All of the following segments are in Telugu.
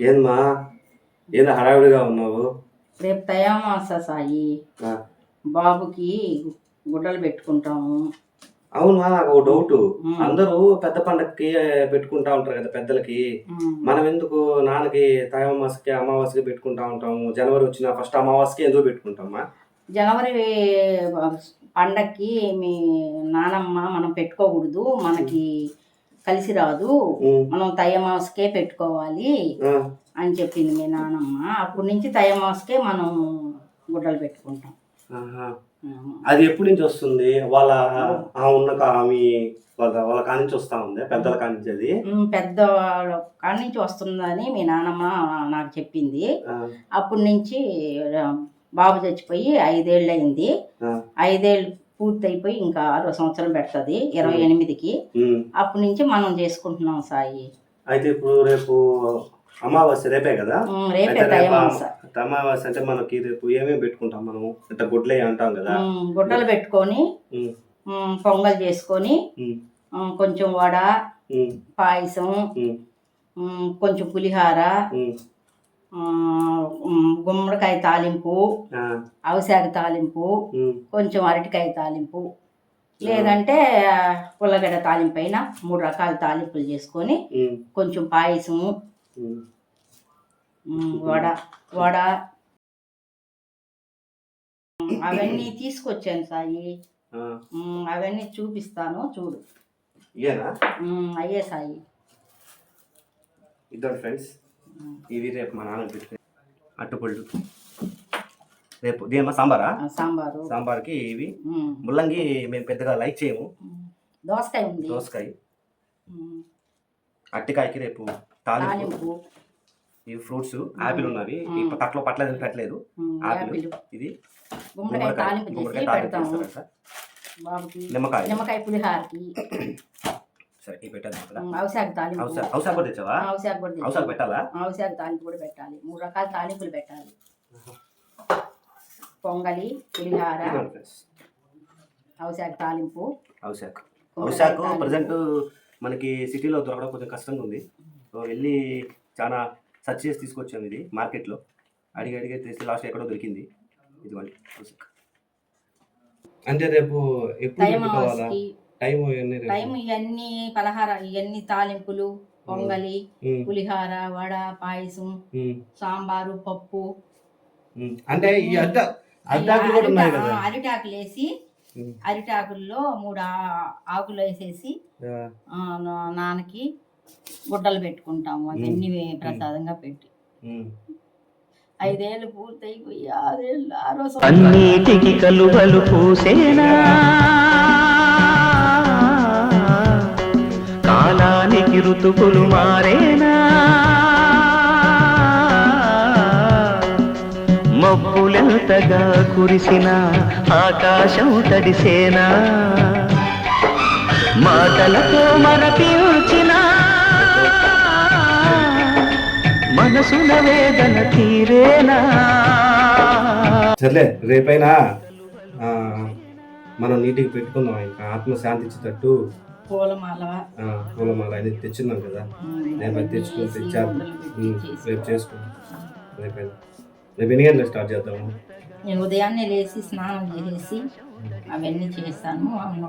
ఏందమ్మా, ఏందో హడావిడిగా ఉన్నావు? రేపు తయామాస సాయి, ఆ, బాబుకి గుడ్డలు పెట్టుకుంటాము. అవునా, నాకు ఒక డౌట్. అందరూ పెద్ద పండగకి పెట్టుకుంటా ఉంటారు కదా పెద్దలకి. మనం ఎందుకు నాన్నకి తైవామాసకి అమావాస్యకి పెట్టుకుంటా ఉంటాము? జనవరి వచ్చిన ఫస్ట్ అమావాస్యకి ఎందుకు పెట్టుకుంటామా? జనవరి పండక్కి మీ నానమ్మ మనం పెట్టుకోకూడదు, మనకి కలిసి రాదు, మనం తయమాసకే పెట్టుకోవాలి అని చెప్పింది మీ నానమ్మ. అప్పటి నుంచి తయమాసకే మనం గుడ్డలు పెట్టుకుంటాం. అది ఎప్పటి నుంచి వస్తుంది? వాళ్ళ ఉన్న ఆమె వాళ్ళ కాడి నుంచి వస్తా ఉంది, పెద్దల కాడి నుంచి. అది పెద్దవాళ్ళ కాడి నుంచి వస్తుందని మీ నానమ్మ నాకు చెప్పింది. అప్పటి నుంచి బాబు చచ్చిపోయి 5 ఏళ్ళు అయింది. 5 ఏళ్ళు పూర్తయిపోయి ఇంకా 6వ సంవత్సరం పెడుతుంది 28కి. అప్పటి నుంచి మనం చేసుకుంటున్నాం సాయి. అయితే ఇప్పుడు రేపు అమావాస్య రేపే కదా? రేపే అమావాస్య అంటే మనకి రేపు ఏమేమి పెట్టుకుంటాం మనము? అంటే గుడ్లే అంటాం కదా. గుడ్డలు పెట్టుకొని పొంగల్ చేసుకొని కొంచెం వడ, పాయసం, కొంచెం పులిహార, గుమ్మడికాయ తాలింపు, అవిశాఖ తాలింపు, కొంచెం అరటికాయ తాలింపు, లేదంటే ఉల్లగడ్డ తాలింపు అయినా 3 రకాల తాలింపులు చేసుకొని కొంచెం పాయసము, వడ అవన్నీ తీసుకొచ్చాను సాయి. అవన్నీ చూపిస్తాను, చూడు. అయ్యే సాయి. ఇద్దరు ఫ్రెండ్స్, ఇది రేపు మా నాన్న పెట్టుకునే అట్టుపళ్ళు. రేపు దీని సాంబార్కి ఇవి. ముల్లంగి మేము పెద్దగా లైక్ చేయము. దోసకాయ, అట్టికాయకి రేపు తాలింపు. ఇవి ఫ్రూట్స్, యాపిల్ ఉన్నవి తట్లో పెట్టలేదు. యాపిల్, ఇది నిమ్మకాయ పులిహారకి. సరే, ఇవి పెట్టాలి కదా. అవిశాఖ తాలింపు. అవిశాఖ కూడా తెచ్చావా? అవిశాఖ పెట్టాలా? అవిశాఖ తాలింపు కూడా పెట్టాలి. 3 రకాల తాలింపులు పెట్టాలి. పొంగలి, పులిహార, అవిశాఖ తాలింపు. అవిశాఖ ప్రజెంట్ మనకి సిటీలో దొరకడం కొంచెం కష్టంగా ఉంది. వెళ్ళి చాలా సర్చ్ చేసి తీసుకొచ్చాము. ఇది మార్కెట్లో అడిగి తీసి లాస్ట్ ఎక్కడో దొరికింది. ఇదిగోండి అవిశాఖ. అంటే రేపు టైం ఇవన్నీ పలహారాలు, ఇవన్నీ తాలింపులు, పొంగలి, పులిహార, వడ, పాయసం, సాంబారు, పప్పు. అంటే అరిటాకులు వేసి, అరిటాకుల్లో 3 ఆకులు వేసేసి నాన్నకి గుడ్డలు పెట్టుకుంటాము. అవన్నీ ప్రసాదంగా పెట్టి 5 ఏళ్ళు పూర్తయిపోయి 6 ఏళ్ళు 6వ అన్నిటికి కలువలు పూసేనా, కాలానికి ఋతువులు మారేనా, మబ్బులెంతగా కురిసిన ఆకాశం తడిసేనా, మాటలతో మరపించిన మనసున వేదన తీరేనా. సర్లే, రేపైనా మనం నీటికి పెట్టుకుందాం. ఇంకా ఆత్మ శాంతించేటట్టు పూలమాల అనేది తెచ్చున్నాం కదా. రేపు తెచ్చాను. రేపు చేసుకుందాం. రేపు ఎన్ని గంటలకు స్టార్ట్ చేద్దాము? నేను ఉదయాన్నే లేచి స్నానం చేసేసి అవన్నీ చేస్తాను.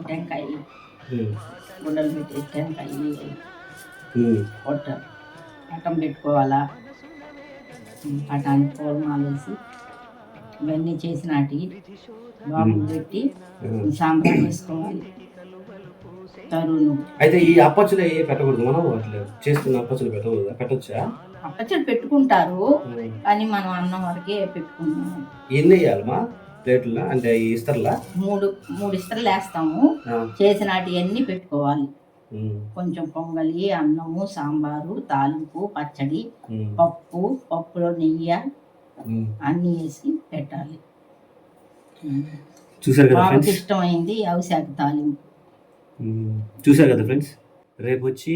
టెంకాయ గుడ్డలు పెట్టి టెంకాయ పట్టం పెట్టుకోవాలా. పటానికి పూలమాల వేసి ఇవన్నీ చేసినాటికి బాబు పెట్టి సాంబార్ వేసుకోవాలి. తరుణు అయితే ఈ అప్పచ్చులు పెట్టకూడదు. మనం అట్లా చేసుకున్న అప్పచ్చులు పెట్టవచ్చా? అప్పచ్చులు పెట్టుకుంటారు, కానీ మనం అన్నం వరకే పెట్టుకుంటాము. ఎన్ని వేయాలమ్మా ప్లేట్లో? అంటే ఈ ఇస్తర్లా 3 ఇస్తర్లు వేస్తాము. చేసినాటి అన్నీ పెట్టుకోవాలి. కొంచెం పొంగలి, అన్నము, సాంబారు, తాలింపు, పచ్చడి, పప్పులో నెయ్యి అన్నీ వేసి పెట్టాలి. చూసారు కదా ఫ్రెండ్స్, ఇష్టమైంది అవిశాఖ తాలింపు. చూసారు కదా ఫ్రెండ్స్, రేపు వచ్చి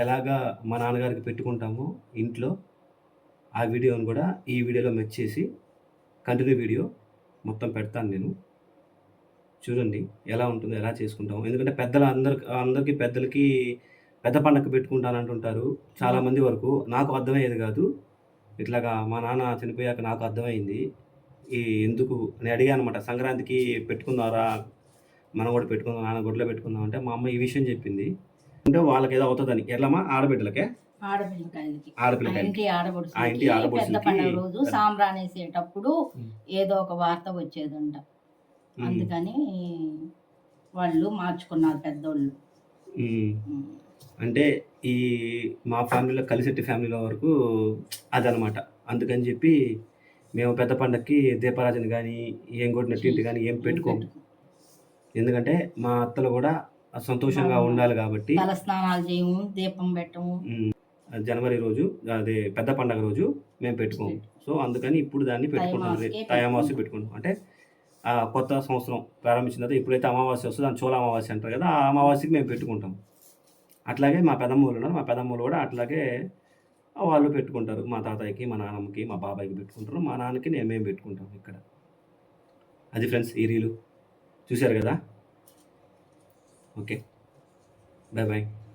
ఎలాగా మా నాన్నగారికి పెట్టుకుంటామో ఇంట్లో ఆ వీడియోని కూడా ఈ వీడియోలో మెచ్ చేసి కంటిన్యూ వీడియో మొత్తం పెడతాను నేను. చూడండి ఎలా ఉంటుందో, ఎలా చేసుకుంటాము. ఎందుకంటే అందరికీ పెద్దలకి పెద్ద పండగ పెట్టుకుంటాను అంటుంటారు చాలామంది వరకు. నాకు అర్థమయ్యేది కాదు. ఇట్లాగా మా నాన్న చనిపోయాక నాకు అర్థమైంది. ఎందుకు నేను అడిగాను అనమాట, సంక్రాంతికి పెట్టుకుందాంరా, మనం కూడా పెట్టుకుందాం, నాన్న గుడిలో పెట్టుకుందాం అంటే మా అమ్మ ఈ విషయం చెప్పింది. అంటే వాళ్ళకి ఏదో అవుతుందని. ఎట్లమ్మా? ఆడబిడ్డలకే? ఆడపిల్లకాయలకి ఆ ఆడపిల్లకాయలకి ఇంటి ఆ ఆడపడుచులకి ఇంటి పెద్ద ఆడపడుచులకి పండుగ రోజు సాంబ్రాణేసేటప్పుడు ఉమ్, ఏదో ఒక వార్త వచ్చేదంట. ఉమ్, అందుకని వాళ్ళు మార్చుకున్నారు పెద్దోళ్ళు. ఉమ్. ఉమ్. అంటే ఈ మా ఫ్యామిలీలో కలిసెట్టి ఫ్యామిలీలో వరకు అదనమాట. అందుకని చెప్పి మేము పెద్ద పండక్కి దీపారాజన కానీ ఏం కూడా నెట్టింటి కానీ ఏం పెట్టుకోము. ఎందుకంటే మా అత్తలు కూడా సంతోషంగా ఉండాలి కాబట్టి. తల స్నానాలు చేయము, దీపం పెట్టము. జనవరి రోజు, అదే పెద్ద పండగ రోజు మేము పెట్టుకోము. సో అందుకని ఇప్పుడు దాన్ని పెట్టుకుంటాం. తయామాసి పెట్టుకుంటాం. అంటే కొత్త సంవత్సరం ప్రారంభించిన తర్వాత ఎప్పుడైతే అమావాస్య వస్తుందో దాని చోళ అమావాస్య అంటారు కదా, ఆ అమావాస్యకి మేము పెట్టుకుంటాం. అట్లాగే మా పెదమ్మూలు ఉన్నారు, మా పెదమ్మూలు కూడా అట్లాగే వాళ్ళు పెట్టుకుంటారు. మా తాతయ్యకి, మా నాన్నమ్మకి, మా బాబాయ్కి పెట్టుకుంటారు. మా నాన్నకి మేము పెట్టుకుంటాం ఇక్కడ. అది ఫ్రెండ్స్ ఈ రీలు చూశారు కదా. Okay, bye bye.